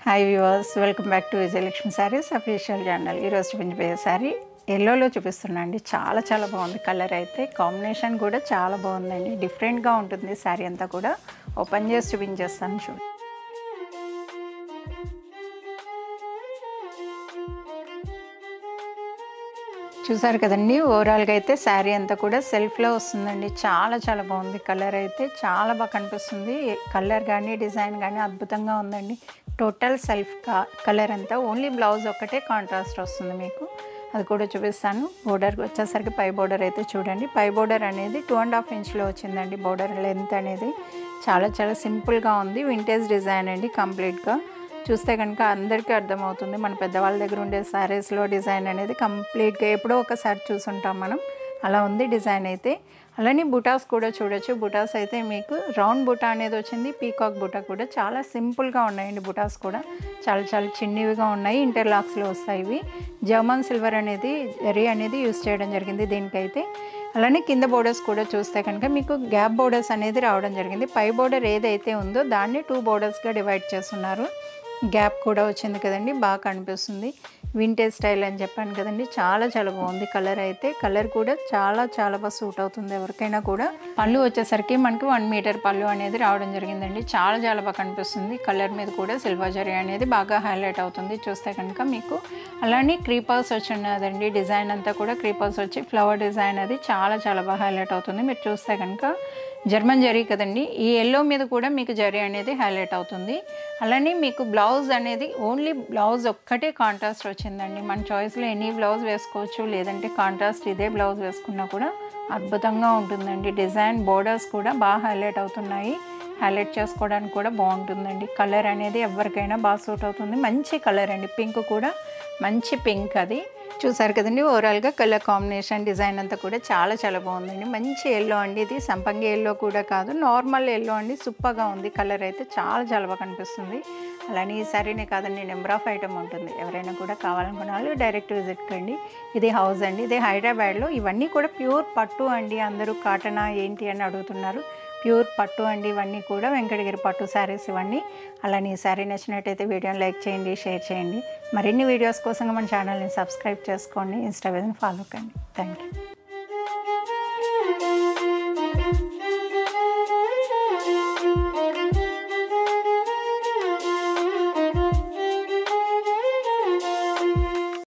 Hi viewers, welcome back to Vijayalakshmi saris official channel. ఈరోజు చూపించబోయే sorry ఎల్లోలో చూపిస్తున్నా అండి. చాలా బాగుంది. కలర్ అయితే కాంబినేషన్ కూడా చాలా బాగుందండి. డిఫరెంట్గా ఉంటుంది సారీ అంతా కూడా. ఓపెన్ చేసి చూపించేస్తాను చూడండి. చూసారు కదండి, ఓవరాల్గా అయితే శారీ అంతా కూడా సెల్ఫ్లో వస్తుందండి. చాలా బాగుంది. కలర్ అయితే చాలా బాగా కనిపిస్తుంది. కలర్ కానీ డిజైన్ కానీ అద్భుతంగా ఉందండి. టోటల్ సెల్ఫ్ కలర్ అంతా, ఓన్లీ బ్లౌజ్ ఒక్కటే కాంట్రాస్ట్ వస్తుంది మీకు. అది కూడా చూపిస్తాను. బోర్డర్కి వచ్చేసరికి పై బోర్డర్ అయితే చూడండి. పై బోర్డర్ అనేది 2.5 ఇంచ్లో వచ్చిందండి. బోర్డర్ లెంత్ అనేది చాలా సింపుల్గా ఉంది. వింటేజ్ డిజైన్ అండి. కంప్లీట్గా చూస్తే కనుక అందరికీ అర్థమవుతుంది. మన పెద్దవాళ్ళ దగ్గర ఉండే శారీస్లో డిజైన్ అనేది కంప్లీట్గా ఎప్పుడో ఒకసారి చూసుంటాం మనం. అలా ఉంది డిజైన్ అయితే. అలానే బుటాస్ కూడా చూడొచ్చు. బుటాస్ అయితే మీకు రౌండ్ బుటా అనేది వచ్చింది. పీకాక్ బుటా కూడా చాలా సింపుల్గా ఉన్నాయండి. బుటాస్ కూడా చాలా చిన్నవిగా ఉన్నాయి. ఇంటర్లాక్స్లో వస్తాయి ఇవి. జర్మన్ సిల్వర్ అనేది జరీ అనేది యూస్ చేయడం జరిగింది దీనికైతే. అలానే కింద బోర్డర్స్ కూడా చూస్తే కనుక మీకు గ్యాప్ బోర్డర్స్ అనేది రావడం జరిగింది. పై బోర్డర్ ఏదైతే ఉందో దాన్ని 2 బోర్డర్స్గా డివైడ్ చేస్తున్నారు. గ్యాప్ కూడా వచ్చింది కదండి, బాగా కనిపిస్తుంది. వింటేజ్ స్టైల్ అని చెప్పాను కదండి. చాలా బాగుంది. కలర్ అయితే కలర్ కూడా చాలా బాగా సూట్ అవుతుంది ఎవరికైనా కూడా. పళ్ళు వచ్చేసరికి మనకి 1 మీటర్ పళ్ళు అనేది రావడం జరిగిందండి. చాలా బాగా కనిపిస్తుంది. కలర్ మీద కూడా సిల్వర్ జరీ అనేది బాగా హైలైట్ అవుతుంది చూస్తే కనుక మీకు. అలానే క్రీపర్స్ వచ్చి ఉన్నదండి. డిజైన్ అంతా కూడా క్రీపర్స్ వచ్చి ఫ్లవర్ డిజైన్ అది చాలా బాగా హైలైట్ అవుతుంది. మీరు చూస్తే కనుక జర్మన్ జరీ కదండి. ఈ ఎల్లో మీద కూడా మీకు జరీ అనేది హైలైట్ అవుతుంది. అలానే మీకు బ్లౌజ్ అనేది ఓన్లీ బ్లౌజ్ ఒక్కటే కాంట్రాస్ట్ వచ్చిందండి. మన చాయిస్లో ఎనీ బ్లౌజ్ వేసుకోవచ్చు, లేదంటే కాంట్రాస్ట్ ఇదే బ్లౌజ్ వేసుకున్నా కూడా అద్భుతంగా ఉంటుందండి. డిజైన్ బోర్డర్స్ కూడా బాగా హైలైట్ అవుతున్నాయి. హైలైట్ చేసుకోవడానికి కూడా బాగుంటుందండి. కలర్ అనేది ఎవరికైనా బాగా సూట్ అవుతుంది. మంచి కలర్ అండి. పింక్ కూడా మంచి పింక్ అది. చూసారు కదండి, ఓవరాల్గా కలర్ కాంబినేషన్ డిజైన్ అంతా కూడా చాలా బాగుందండి. మంచి ఎల్లో అండి. ఇది సంపంగి ఎల్లో కూడా కాదు, నార్మల్ ఎల్లో అండి. సూపర్గా ఉంది. కలర్ అయితే చాలా బాగా కనిపిస్తుంది. అలానే ఈ సారీనే కాదండి, నెంబర్ ఆఫ్ ఐటమ్ ఉంటుంది. ఎవరైనా కూడా కావాలనుకున్న వాళ్ళు డైరెక్ట్ విజిట్ కండి. ఇది హౌస్ అండి. ఇది హైదరాబాద్లో. ఇవన్నీ కూడా ప్యూర్ పట్టు అండి. అందరూ కాటనా ఏంటి అని అడుగుతున్నారు. ప్యూర్ పట్టు అండి. ఇవన్నీ కూడా వెంకటగిరి పట్టు శారీస్ ఇవన్నీ. అలానే ఈ శారీ నచ్చినట్టయితే వీడియోని లైక్ చేయండి, షేర్ చేయండి. మరిన్ని వీడియోస్ కోసం మన ఛానల్ని సబ్స్క్రైబ్ చేసుకోండి. ఇన్స్టాగ్రామ్ని ఫాలో కండి. Thank you.